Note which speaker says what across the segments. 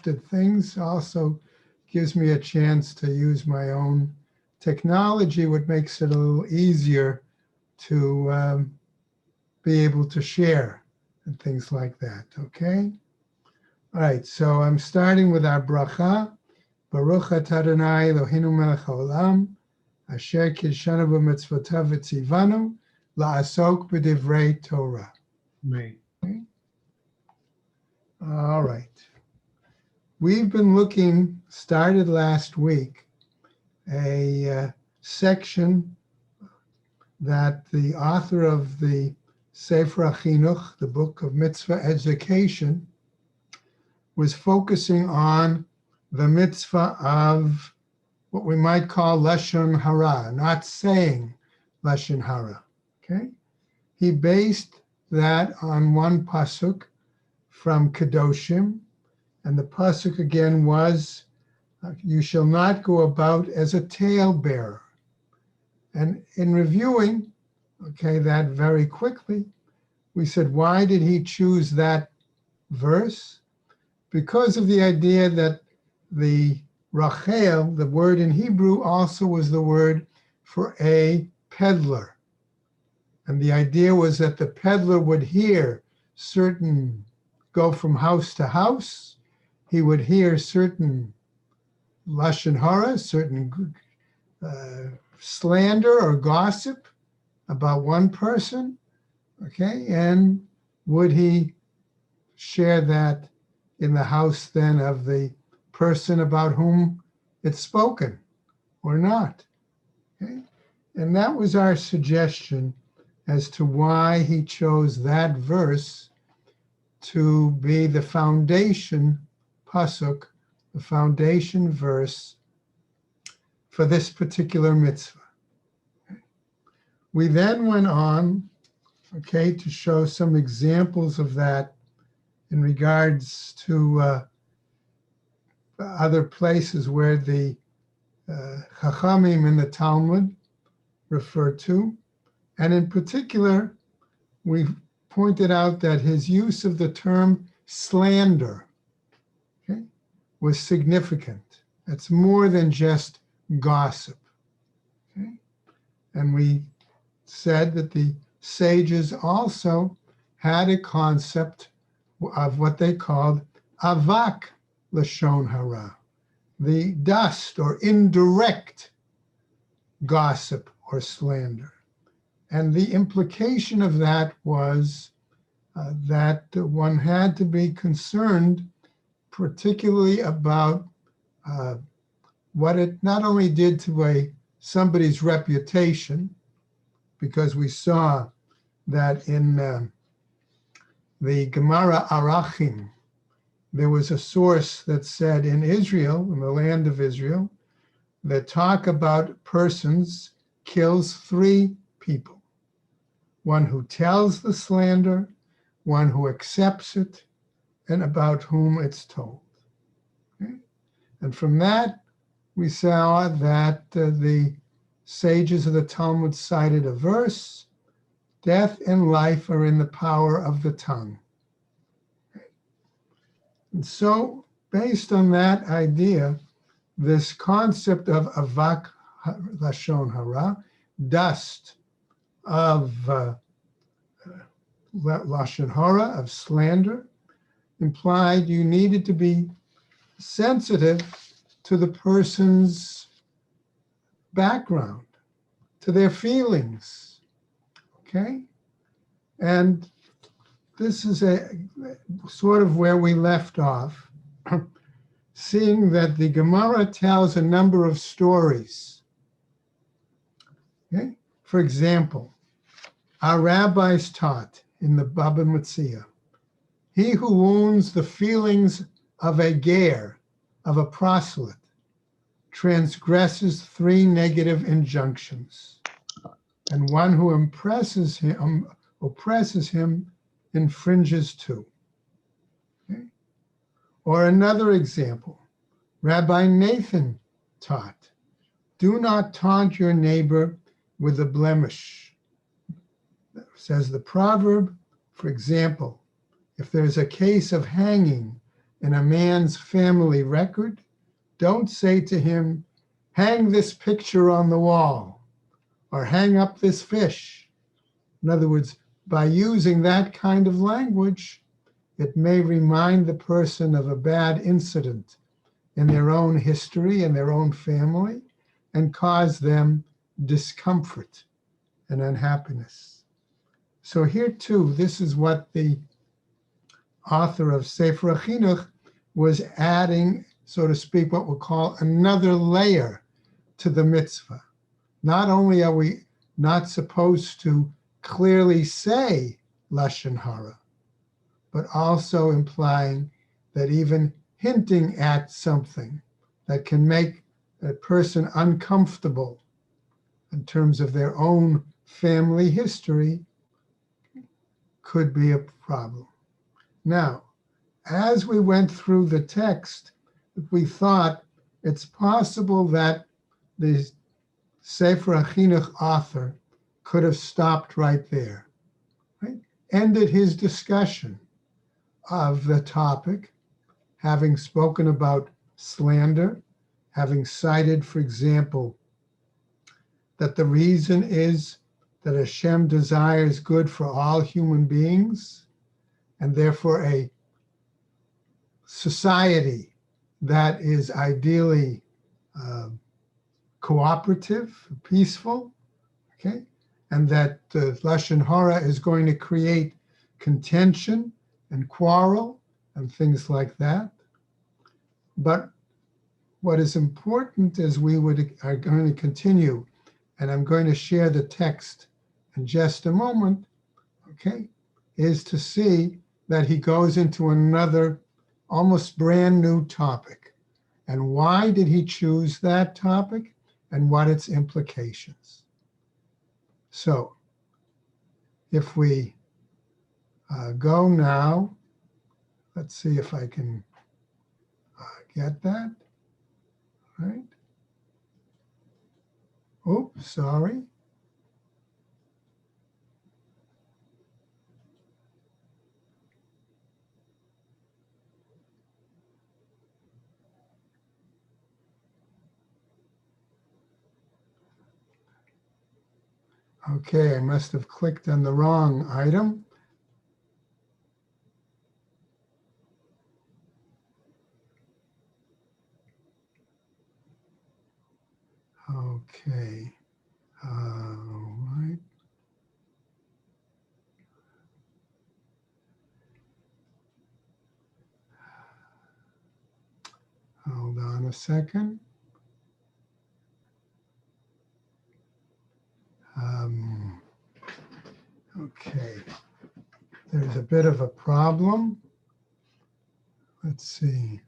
Speaker 1: things also gives me a chance to use my own technology, which makes it a little easier to be able to share and things like that, okay? All right, so I'm starting with our bracha. Baruch atah Adonai Eloheinu melech haolam, asher kidshanu b'mitzvotav v'tzivanu la'asok b'divrei Torah.
Speaker 2: Amen.
Speaker 1: Okay? All right. We've been started last week, a section that the author of the Sefer HaChinuch, the book of Mitzvah education, was focusing on the mitzvah of what we might call Lashon Hara, not saying Lashon Hara, okay? He based that on one pasuk from Kedoshim, and the pasuk again was, you shall not go about as a talebearer. And in reviewing, okay, that very quickly, we said, why did he choose that verse? Because of the idea that the Rachel, the word in Hebrew, also was the word for a peddler. And the idea was that the peddler would hear go from house to house. He would hear certain Lashon Hara, certain slander or gossip about one person, okay? And would he share that in the house then of the person about whom it's spoken or not, okay? And that was our suggestion as to why he chose that verse to be the foundation pasuk, the foundation verse for this particular mitzvah. Okay. We then went on, okay, to show some examples of that in regards to other places where the Chachamim in the Talmud refer to. And in particular, we pointed out that his use of the term slander, okay, was significant. It's more than just gossip. Okay? And we said that the sages also had a concept of what they called avak lashon hara, the dust or indirect gossip or slander. And the implication of that was that one had to be concerned particularly about what it not only did to somebody's reputation, because we saw that in the Gemara Arachim, there was a source that said in Israel, in the land of Israel, that talk about persons kills 3 people. One who tells the slander, one who accepts it, and about whom it's told. Okay? And from that, we saw that the sages of the Talmud cited a verse, death and life are in the power of the tongue. Okay? And so, based on that idea, this concept of avak lashon hara, dust of lashon hara, of slander, implied you needed to be sensitive to the person's background, to their feelings, okay? And this is a sort of where we left off, seeing that the Gemara tells a number of stories, okay? For example, our rabbis taught in the Baba Metzia, he who wounds the feelings of a ger, of a proselyte, transgresses 3 negative injunctions, and one who oppresses him infringes 2. Okay? Or another example, Rabbi Nathan taught, do not taunt your neighbor with a blemish. Says the proverb, for example, if there's a case of hanging in a man's family record, don't say to him, hang this picture on the wall or hang up this fish. In other words, by using that kind of language, it may remind the person of a bad incident in their own history and their own family and cause them discomfort and unhappiness. So here too, this is what the author of Sefer HaChinuch was adding, so to speak, what we'll call another layer to the mitzvah. Not only are we not supposed to clearly say Lashon Hara, but also implying that even hinting at something that can make a person uncomfortable in terms of their own family history could be a problem. Now, as we went through the text, we thought it's possible that the Sefer HaChinuch author could have stopped right there, right? Ended his discussion of the topic, having spoken about slander, having cited, for example, that the reason is that Hashem desires good for all human beings, and therefore a society that is ideally cooperative, peaceful, okay, and that Lashon Hara is going to create contention and quarrel and things like that. But what is important is are going to continue, and I'm going to share the text in just a moment, okay, is to see that he goes into another almost brand new topic. And why did he choose that topic and what its implications? So if we go now, let's see if I can get that, right? Oops, sorry. Okay, I must have clicked on the wrong item. Okay, all right. Hold on a second. Okay, there's a bit of a problem. Let's see.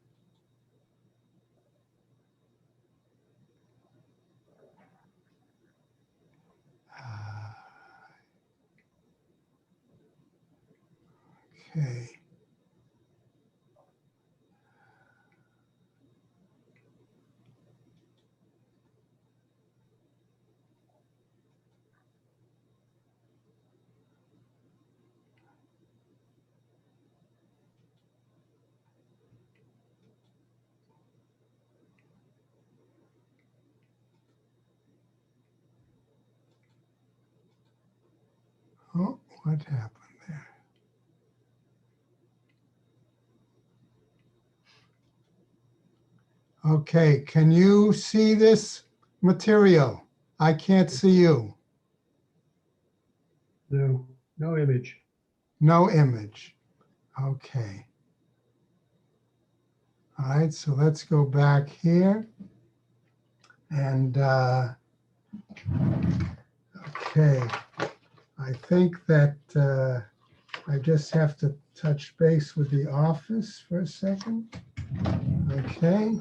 Speaker 1: Okay. Oh, what happened there? Okay, can you see this material? I can't see you.
Speaker 2: No, no image.
Speaker 1: No image. Okay. All right, so let's go back here. And okay, I think that I just have to touch base with the office for a second. Okay.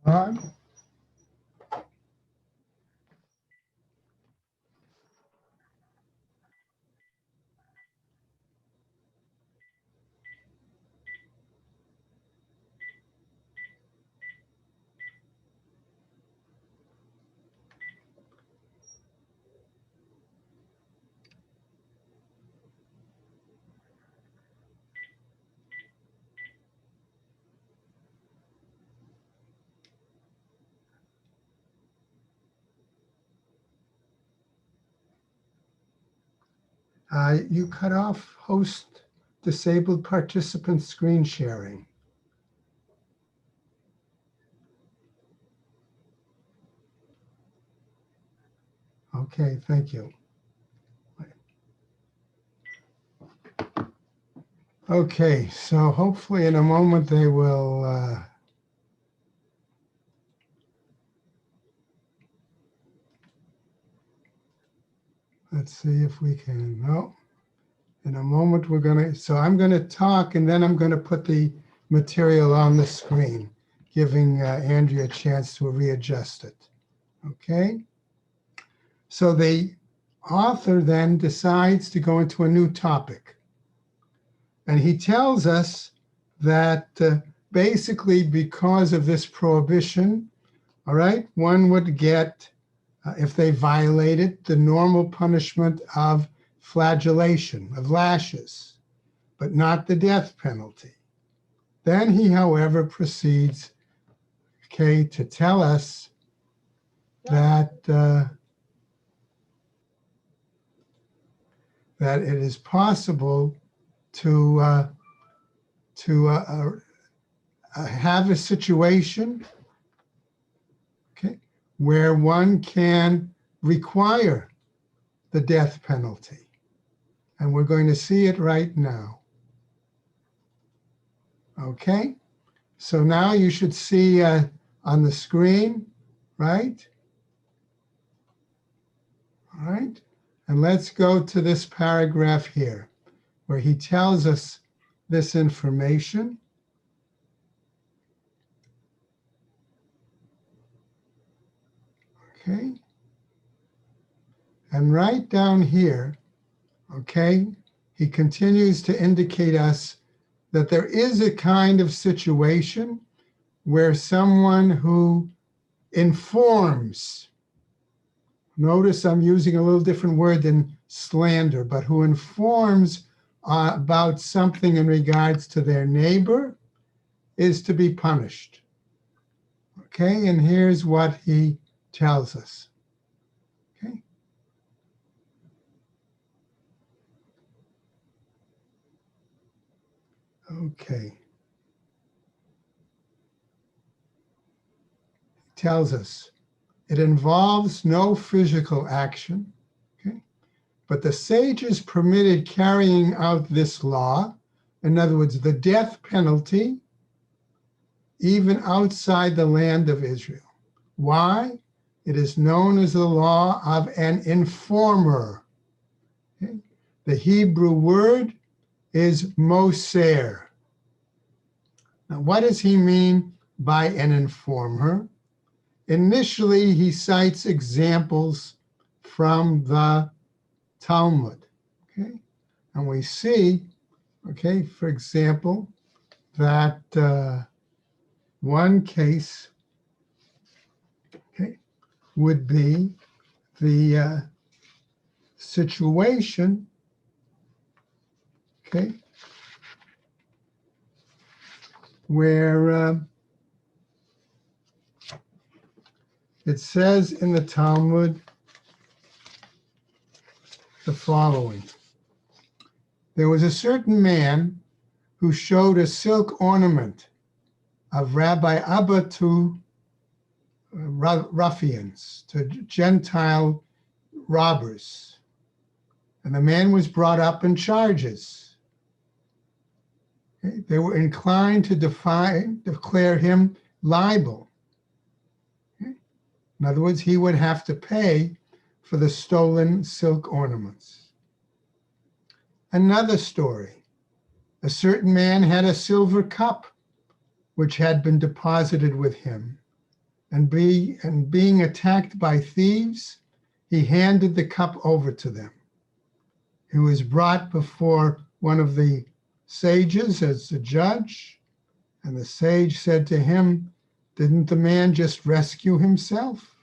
Speaker 1: On. You cut off host disabled participant screen sharing. Okay, thank you. Okay, so hopefully in a moment they will let's see if we can. No, in a moment we're going to, so I'm going to talk and then I'm going to put the material on the screen, giving Andrea a chance to readjust it. Okay, so the author then decides to go into a new topic. And he tells us that basically because of this prohibition, all right, one would get, if they violated, the normal punishment of flagellation, of lashes, but not the death penalty. Then he, however, proceeds, okay, to tell us that that it is possible to have a situation, okay, where one can require the death penalty. And we're going to see it right now. Okay, so now you should see on the screen, right? All right, and let's go to this paragraph here where he tells us this information. Okay, and right down here, okay, he continues to indicate us that there is a kind of situation where someone who informs, notice I'm using a little different word than slander, but who informs about something in regards to their neighbor is to be punished. Okay, and here's what he tells us. Okay. Okay. He tells us it involves no physical action, okay? But the sages permitted carrying out this law, in other words, the death penalty, even outside the land of Israel. Why? It is known as the law of an informer. Okay? The Hebrew word is moser. Now, what does he mean by an informer? Initially, he cites examples from the Talmud. Okay? And we see, okay, for example, that one case, okay, would be the situation, okay, where it says in the Talmud the following. There was a certain man who showed a silk ornament of Rabbi Abba to ruffians, to Gentile robbers. And the man was brought up in charges. Okay? They were inclined to declare him liable. Okay? In other words, he would have to pay for the stolen silk ornaments. Another story. A certain man had a silver cup which had been deposited with him. And being attacked by thieves, he handed the cup over to them. He was brought before one of the sages as the judge, and the sage said to him, "Didn't the man just rescue himself?"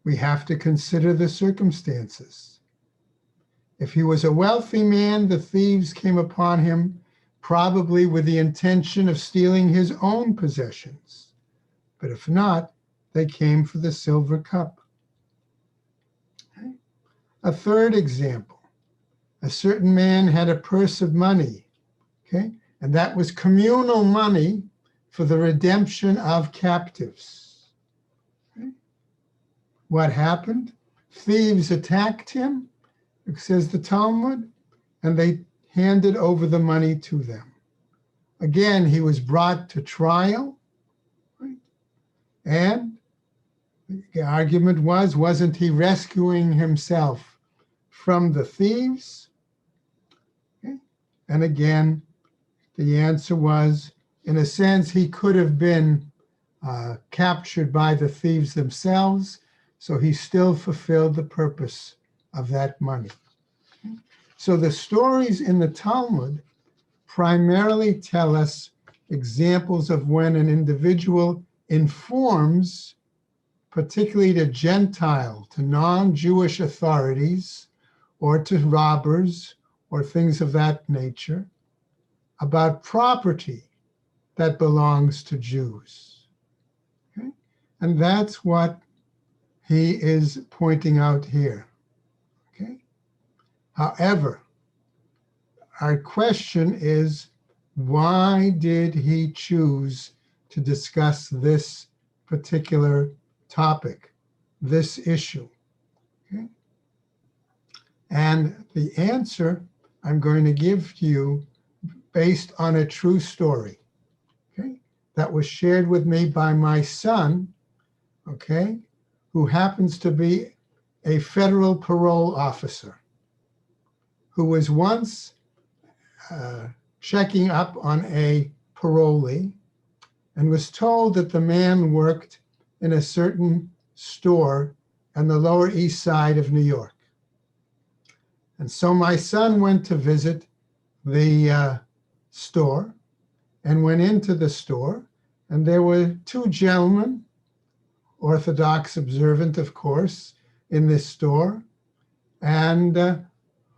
Speaker 1: We have to consider the circumstances. If he was a wealthy man, the thieves came upon him probably with the intention of stealing his own possessions. But if not, they came for the silver cup. Okay. A third example. a certain man had a purse of money, okay? And that was communal money for the redemption of captives. Okay? What happened? Thieves attacked him, says the Talmud, and they handed over the money to them. Again, he was brought to trial, right? And the argument wasn't he rescuing himself from the thieves? Okay? And again, the answer was, in a sense, he could have been captured by the thieves themselves, so he still fulfilled the purpose of that money. Okay? So the stories in the Talmud primarily tell us examples of when an individual informs, particularly to Gentile, to non-Jewish authorities, or to robbers, or things of that nature, about property that belongs to Jews. Okay? And that's what he is pointing out here. Okay? However, our question is, why did he choose to discuss this particular topic, this issue? Okay? And the answer I'm going to give to you based on a true story, okay, that was shared with me by my son, okay, who happens to be a federal parole officer, who was once checking up on a parolee and was told that the man worked in a certain store on the Lower East Side of New York. And so my son went to visit the store and went into the store, and there were two gentlemen, Orthodox observant, of course, in this store. And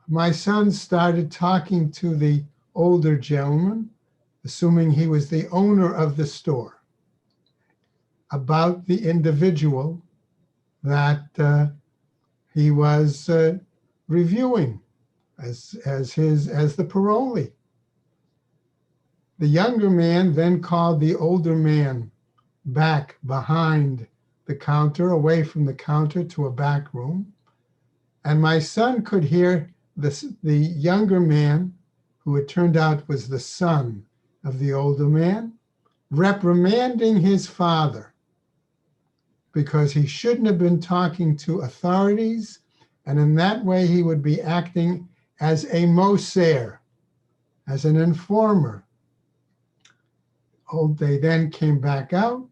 Speaker 1: my son started talking to the older gentleman, assuming he was the owner of the store, about the individual that he was reviewing as the parolee. The younger man then called the older man back behind the counter, away from the counter to a back room. And my son could hear the younger man, who it turned out was the son of the older man, reprimanding his father because he shouldn't have been talking to authorities, and in that way he would be acting as a moser, as an informer. They then came back out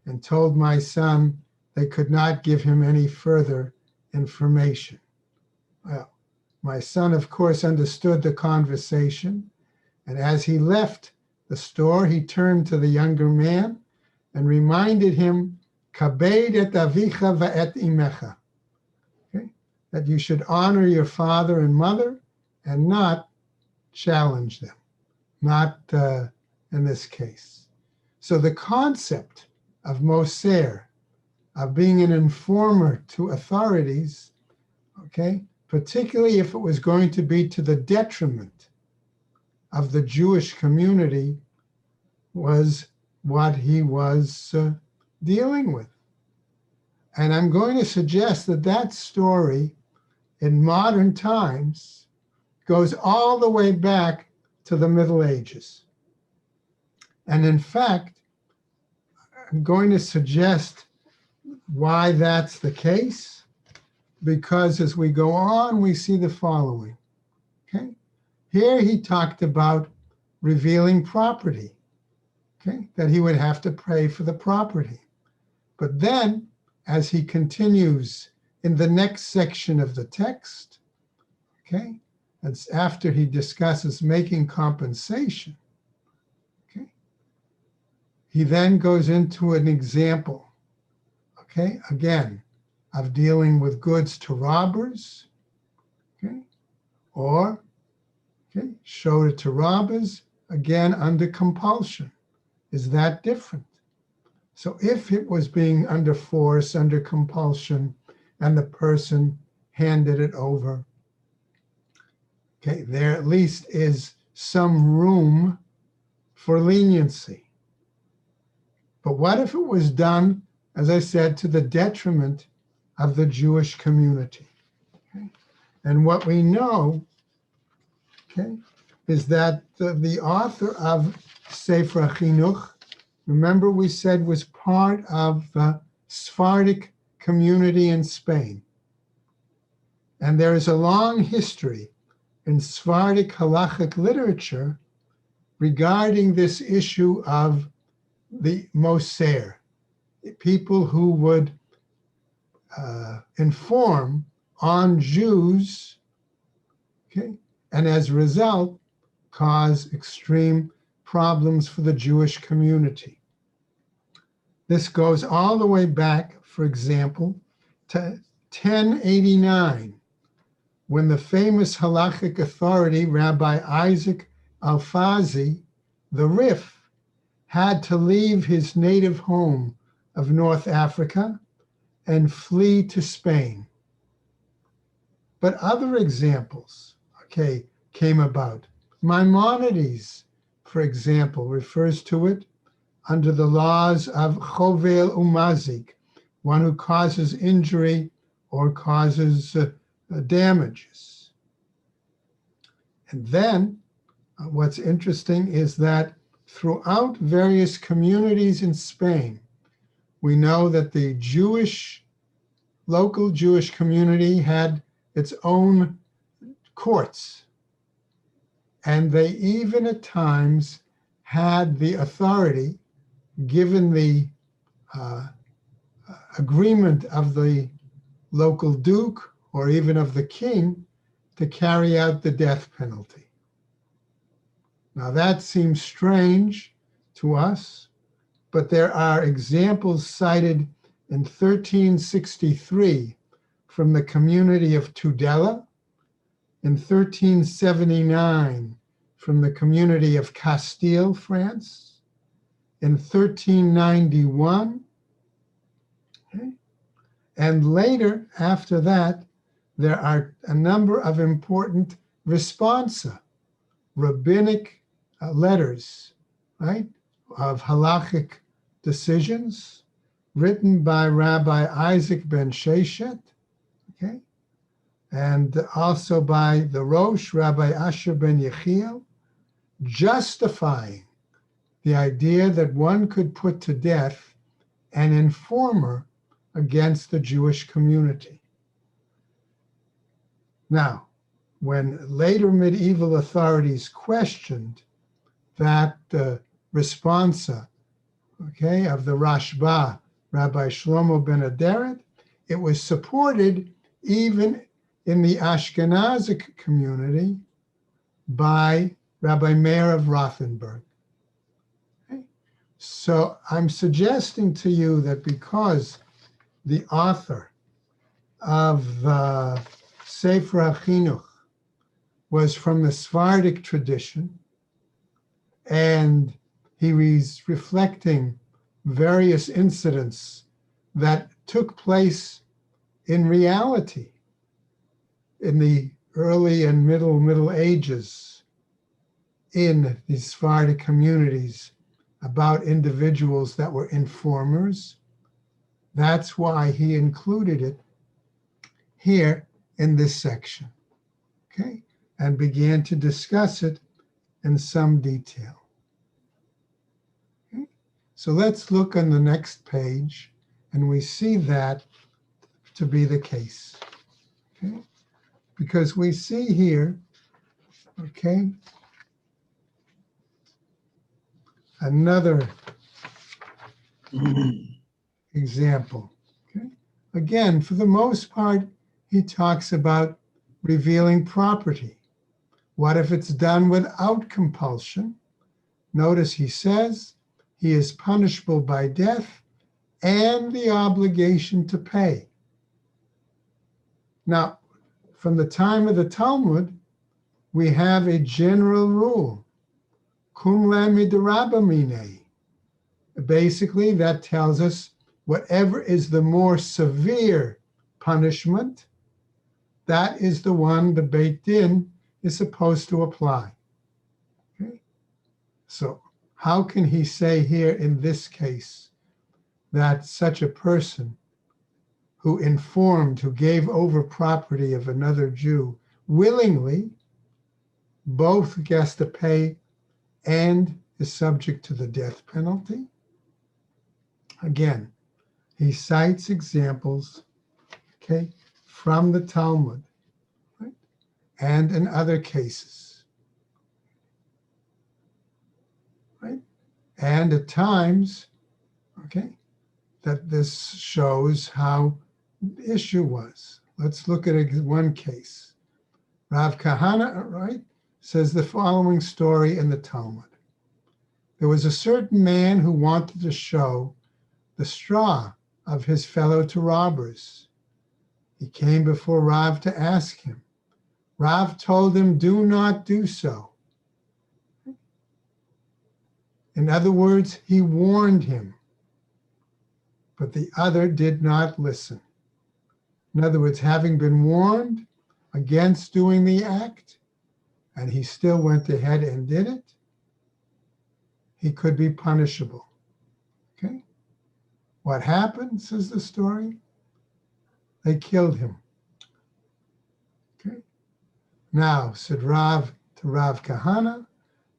Speaker 1: and told my son they could not give him any further information. Well, my son, of course, understood the conversation, and as he left the store, he turned to the younger man and reminded him, Kabed et avicha va'et imecha, okay? That you should honor your father and mother and not challenge them, not in this case. So the concept of moser, of being an informer to authorities, okay, particularly if it was going to be to the detriment of the Jewish community, was what he was dealing with. And I'm going to suggest that that story in modern times goes all the way back to the Middle Ages. And in fact, I'm going to suggest why that's the case, because as we go on, we see the following, okay? Here he talked about revealing property, okay? That he would have to pay for the property. But then, as he continues in the next section of the text, okay? That's after he discusses making compensation, okay? He then goes into an example, okay? Again, of dealing with goods to robbers, okay? Or, okay, showed it to robbers, again, under compulsion. Is that different? So if it was being under force, under compulsion, and the person handed it over, Okay, there at least is some room for leniency. But what if it was done, as I said, to the detriment of the Jewish community? Okay? And what we know, okay, is that the author of Sefer Chinuch, remember we said was part of the Sephardic community in Spain. And there is a long history in Sephardic halachic literature regarding this issue of the Moser, people who would inform on Jews, okay, and as a result, cause extreme problems for the Jewish community. This goes all the way back, for example, to 1089, when the famous halachic authority, Rabbi Isaac Alfazi, the Rif, had to leave his native home of North Africa and flee to Spain. But other examples, okay, came about. Maimonides, for example, refers to it under the laws of chovel umazik, one who causes injury or causes damages. And then what's interesting is that throughout various communities in Spain, we know that the local Jewish community had its own courts. And they even at times had the authority, given the agreement of the local duke or even of the king, to carry out the death penalty. Now that seems strange to us, but there are examples cited in 1363 from the community of Tudela, in 1379 from the community of Castile, France, in 1391, okay? And later, after that, there are a number of important responsa, rabbinic letters, right, of halachic decisions written by Rabbi Isaac ben Sheshet, okay, and also by the Rosh, Rabbi Asher ben Yechiel, justifying the idea that one could put to death an informer against the Jewish community. Now, when later medieval authorities questioned that responsa, okay, of the Rashba, Rabbi Shlomo ben Aderet, it was supported even in the Ashkenazic community by Rabbi Meir of Rothenburg. Okay? So I'm suggesting to you that because the author of Sefer HaChinuch was from the Sephardic tradition, and he was reflecting various incidents that took place in reality in the early and Middle Ages in these Sephardic communities about individuals that were informers. That's why he included it here in this section, okay, and began to discuss it in some detail. Okay? So let's look on the next page, and we see that to be the case, okay? Because we see here, okay, another example, okay? Again, for the most part, he talks about revealing property. What if it's done without compulsion? Notice he says he is punishable by death and the obligation to pay. Now, from the time of the Talmud, we have a general rule, cum lamid mine. Basically, that tells us whatever is the more severe punishment, that is the one the Beit Din is supposed to apply. Okay? So how can he say here in this case that such a person who informed, who gave over property of another Jew willingly, both has to pay and is subject to the death penalty? Again, he cites examples, okay, from the Talmud, right, and in other cases, right, and at times, okay, that this shows how the issue was. Let's look at one case. Rav Kahana, right, says the following story in the Talmud. There was a certain man who wanted to show the straw of his fellow to robbers. He came before Rav to ask him. Rav told him, do not do so. In other words, he warned him, but the other did not listen. In other words, having been warned against doing the act, and he still went ahead and did it, he could be punishable. Okay? What happened, says the story? They killed him. Okay? Now, said Rav to Rav Kahana,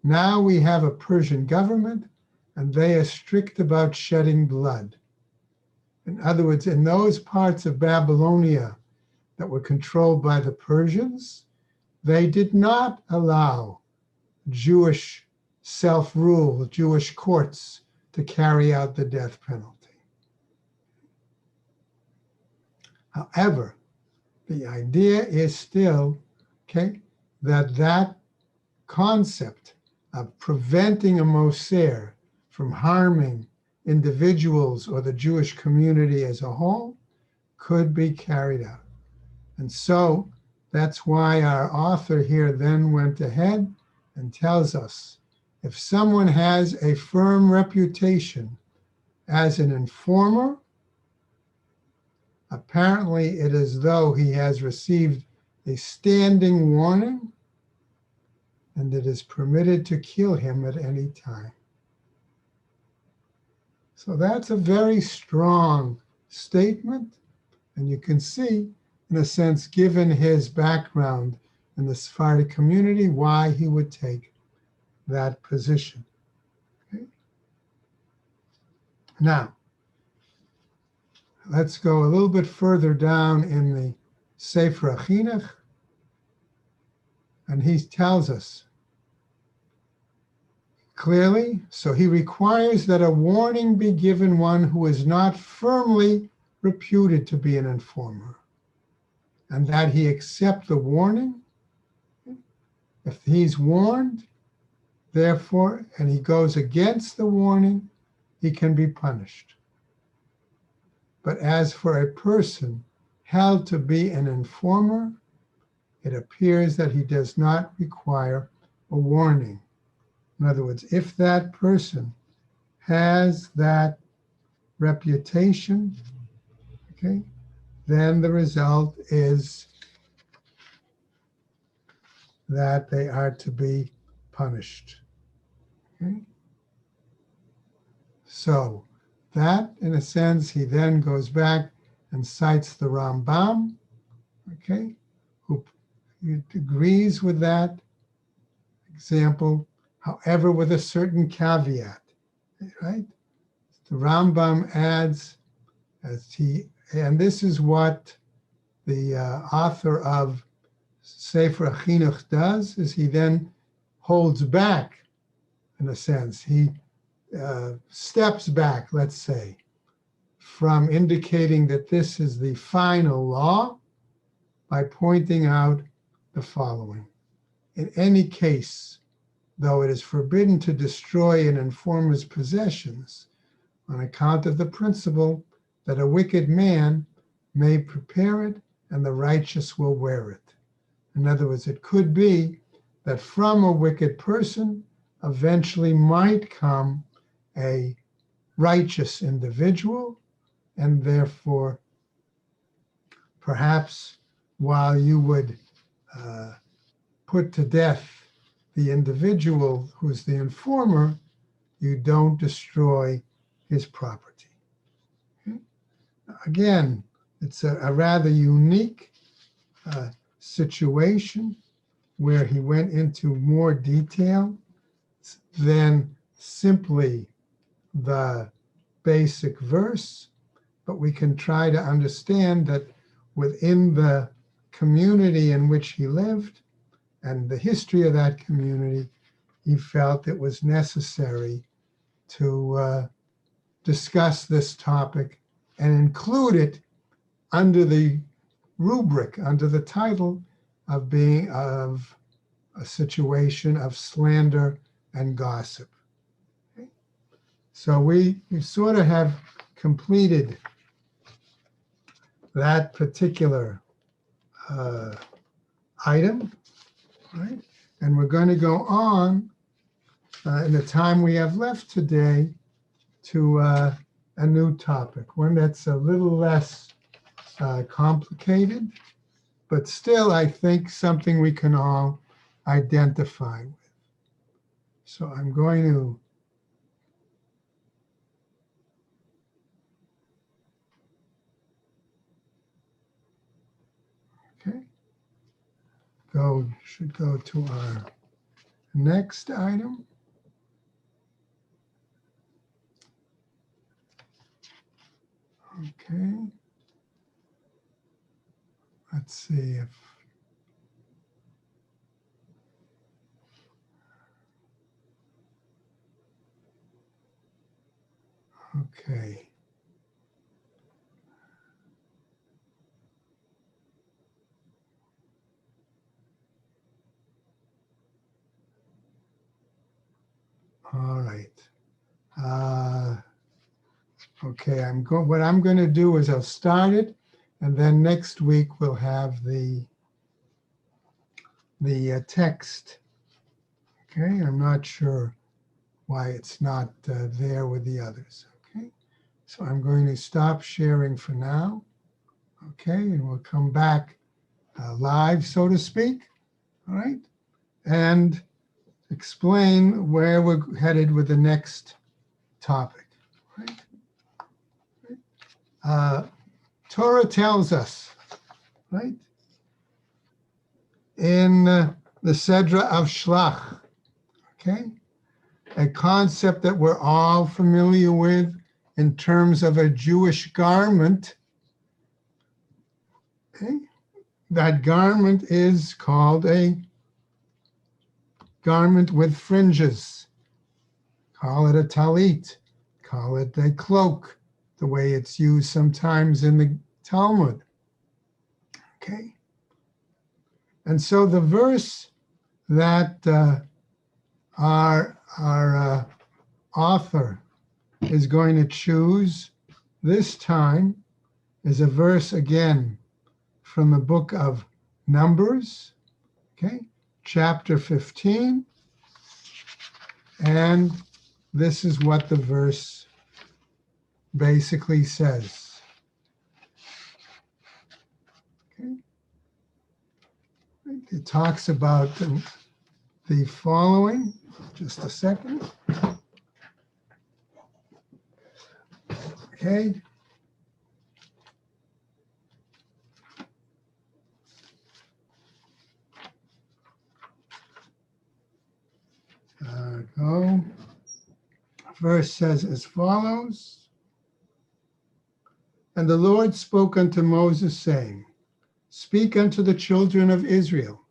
Speaker 1: now we have a Persian government, and they are strict about shedding blood. In other words, in those parts of Babylonia that were controlled by the Persians, they did not allow Jewish self-rule, Jewish courts to carry out the death penalty. However, the idea is still, okay, that concept of preventing a moser from harming individuals or the Jewish community as a whole could be carried out. And so that's why our author here then went ahead and tells us if someone has a firm reputation as an informer, apparently it is as though he has received a standing warning and it is permitted to kill him at any time. So that's a very strong statement. And you can see, in a sense, given his background in the Sephardic community, why he would take that position. Okay? Now, let's go a little bit further down in the Sefer HaChinuch, and he tells us clearly, so he requires that a warning be given one who is not firmly reputed to be an informer, and that he accept the warning. If he's warned, therefore, and he goes against the warning, he can be punished. But as for a person held to be an informer, it appears that he does not require a warning. In other words, if that person has that reputation, okay, then the result is that they are to be punished. Okay? So that, in a sense, he then goes back and cites the Rambam, okay, who agrees with that example, however, with a certain caveat, right? The Rambam adds, and this is what the author of Sefer HaChinuch does, is he then holds back, in a sense. He steps back, let's say, from indicating that this is the final law by pointing out the following. In any case, though it is forbidden to destroy an informer's possessions on account of the principle that a wicked man may prepare it and the righteous will wear it. In other words, it could be that from a wicked person eventually might come a righteous individual, and therefore perhaps while you would put to death the individual who's the informer, you don't destroy his property. Okay? Again, it's a rather unique situation where he went into more detail than simply the basic verse, but we can try to understand that within the community in which he lived and the history of that community, he felt it was necessary to discuss this topic and include it under the rubric, under the title of being of a situation of slander and gossip. Okay? So we sort of have completed that particular item, right? And we're going to go on in the time we have left today to a new topic, one that's a little less complicated, but still, I think, something we can all identify with. So I'm going to should go to our next item. Okay. Let's see if okay. All right. Okay, what I'm going to do is I'll start it, and then next week we'll have the text. Okay, I'm not sure why it's not there with the others. Okay, so I'm going to stop sharing for now. Okay, and we'll come back live, so to speak. All right, and explain where we're headed with the next topic. Right? Torah tells us, right, in the Sedra of Shlach, okay, a concept that we're all familiar with in terms of a Jewish garment. Okay, that garment is called a garment with fringes. Call it a talit, call it a cloak, the way it's used sometimes in the Talmud. Okay. And so the verse that our author is going to choose this time is a verse again from the book of Numbers, okay, chapter 15. And this is what the verse basically says. Okay. It talks about the following. Just a second. Okay. Go. Verse says as follows. And the Lord spoke unto Moses, saying, Speak unto the children of Israel,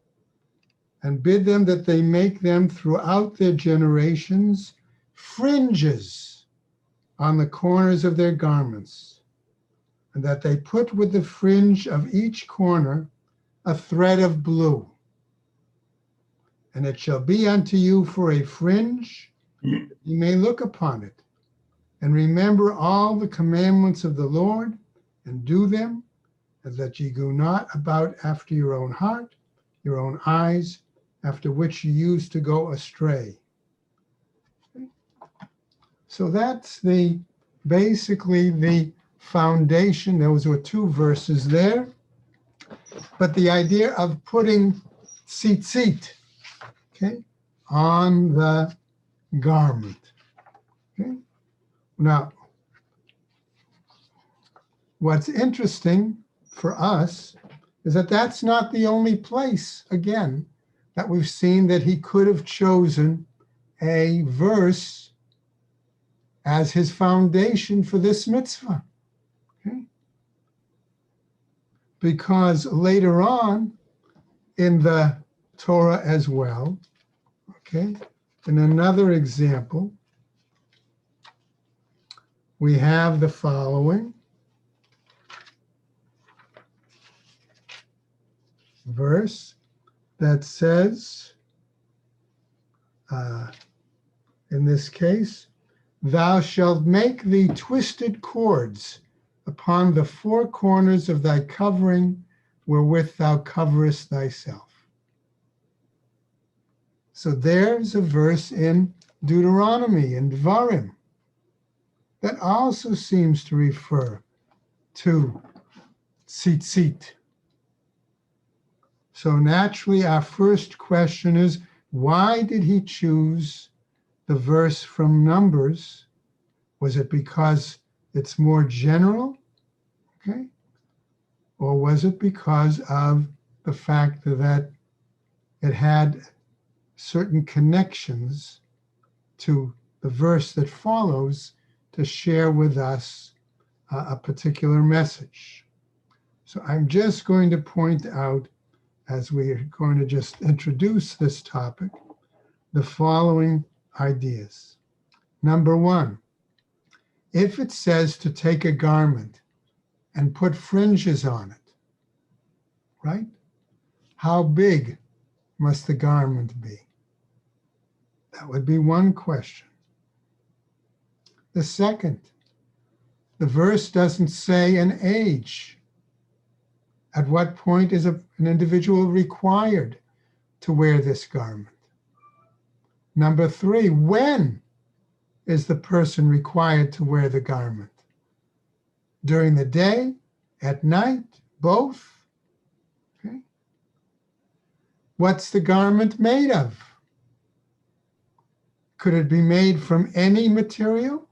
Speaker 1: and bid them that they make them throughout their generations fringes on the corners of their garments, and that they put with the fringe of each corner a thread of blue. And it shall be unto you for a fringe, that you may look upon it, and remember all the commandments of the Lord, and do them, and that ye go not about after your own heart, your own eyes, after which you used to go astray. Okay. So that's basically the foundation. Those were two verses there. But the idea of putting tzitzit, okay, on the garment. Okay. Now, what's interesting for us is that that's not the only place, again, that we've seen that he could have chosen a verse as his foundation for this mitzvah. Okay? Because later on in the Torah as well, okay, in another example, we have the following verse that says, in this case, thou shalt make thee twisted cords upon the four corners of thy covering wherewith thou coverest thyself. So there's a verse in Deuteronomy, in Dvarim, that also seems to refer to tzitzit. So naturally, our first question is, why did he choose the verse from Numbers? Was it because it's more general? Okay. Or was it because of the fact that it had certain connections to the verse that follows to share with us a particular message? So I'm just going to point out, as we are going to just introduce this topic, the following ideas. Number one, if it says to take a garment and put fringes on it, right? How big must the garment be? That would be one question. The second, the verse doesn't say an age. At what point is an individual required to wear this garment? Number three, when is the person required to wear the garment? During the day, at night, both? Okay. What's the garment made of? Could it be made from any material?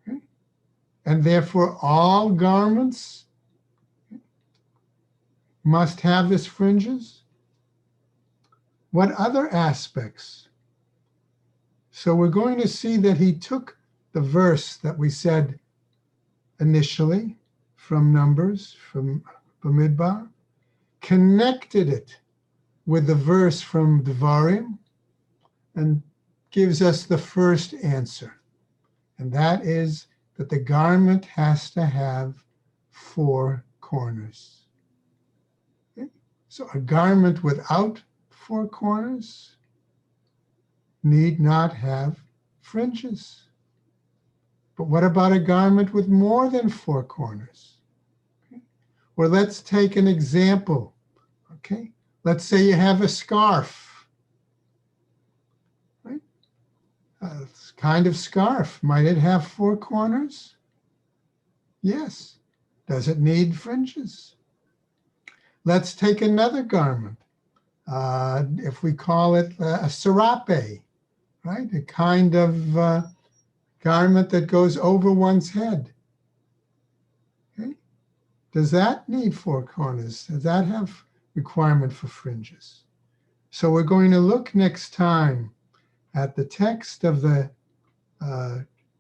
Speaker 1: Okay. And therefore all garments must have this fringes? What other aspects? So we're going to see that he took the verse that we said initially from Numbers, from Bamidbar, connected it with the verse from Devarim, and gives us the first answer. And that is that the garment has to have four corners. Okay? So a garment without four corners need not have fringes. But what about a garment with more than four corners? Okay. Or let's take an example. Okay, let's say you have a scarf, right? It's kind of scarf. Might it have four corners? Yes. Does it need fringes? Let's take another garment. If we call it a serape, right? A kind of garment that goes over one's head. Okay. Does that need four corners? Does that have requirement for fringes? So we're going to look next time at the text of the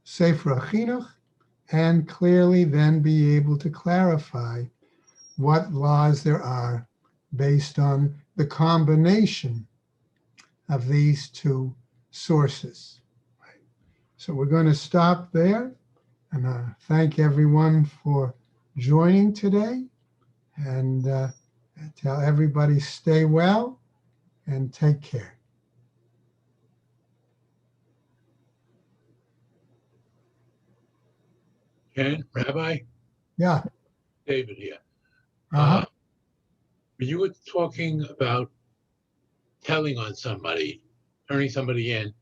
Speaker 1: Sefer HaChinuch and clearly then be able to clarify what laws there are based on the combination of these two sources. Right? So we're going to stop there and thank everyone for joining today, and tell everybody stay well and take care.
Speaker 2: Ken, Rabbi,
Speaker 1: Yeah.
Speaker 2: David here.
Speaker 1: Uh-huh.
Speaker 2: When you were talking about telling on somebody, turning somebody in,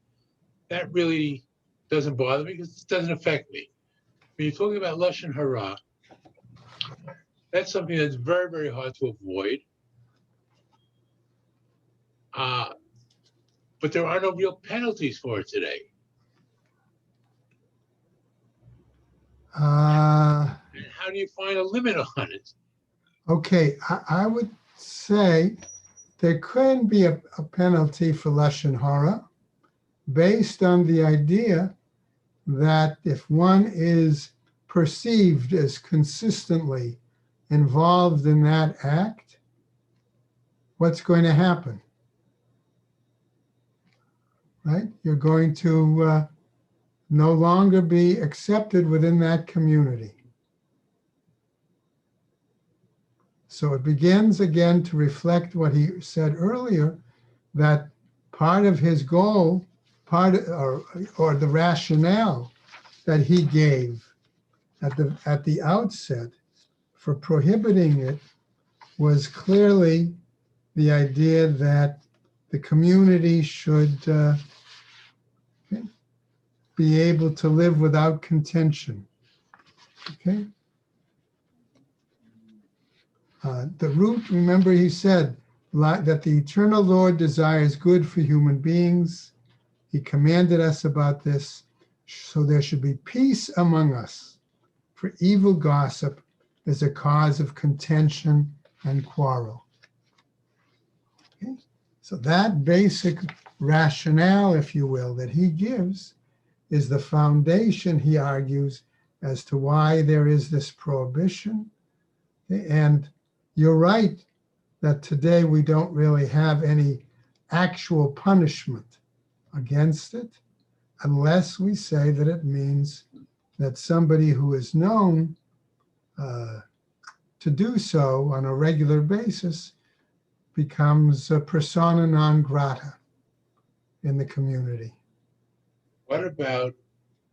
Speaker 2: that really doesn't bother me because it doesn't affect me. When you're talking about Lashon Hara, that's something that's very, very hard to avoid. But there are no real penalties for it today. And how do you find a limit on it?
Speaker 1: Okay, I would say there can be a penalty for Lashon Hara based on the idea that if one is perceived as consistently involved in that act, what's going to happen? Right? You're going to no longer be accepted within that community. So it begins again to reflect what he said earlier, that part of his goal, or the rationale that he gave at the outset for prohibiting it was clearly the idea that the community should be able to live without contention. Okay. The root, remember he said that the eternal Lord desires good for human beings. He commanded us about this, so there should be peace among us, for evil gossip is a cause of contention and quarrel. Okay? So that basic rationale, if you will, that he gives is the foundation, he argues, as to why there is this prohibition. And you're right that today we don't really have any actual punishment against it, unless we say that it means that somebody who is known to do so on a regular basis becomes a persona non grata in the community.
Speaker 2: What about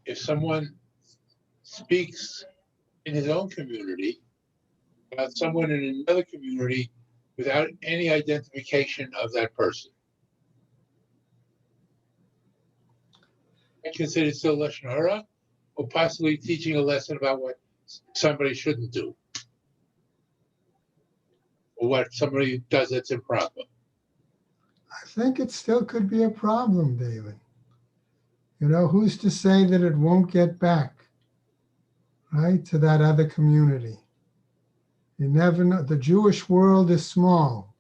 Speaker 2: if someone speaks in his own community about someone in another community without any identification of that person? I consider it still Lashon Hara, or possibly teaching a lesson about what somebody shouldn't do, or what somebody does that's improper.
Speaker 1: I think it still could be a problem, David. You know, who's to say that it won't get back, right, to that other community? You never know. The Jewish world is small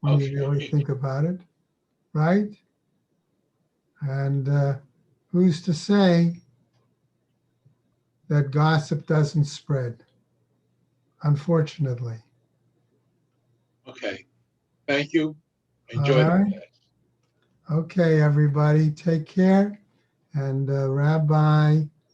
Speaker 1: when you really think about it, right? And who's to say that gossip doesn't spread, unfortunately.
Speaker 2: Okay. Thank you. Enjoy the class.
Speaker 1: Okay, everybody, take care. And Rabbi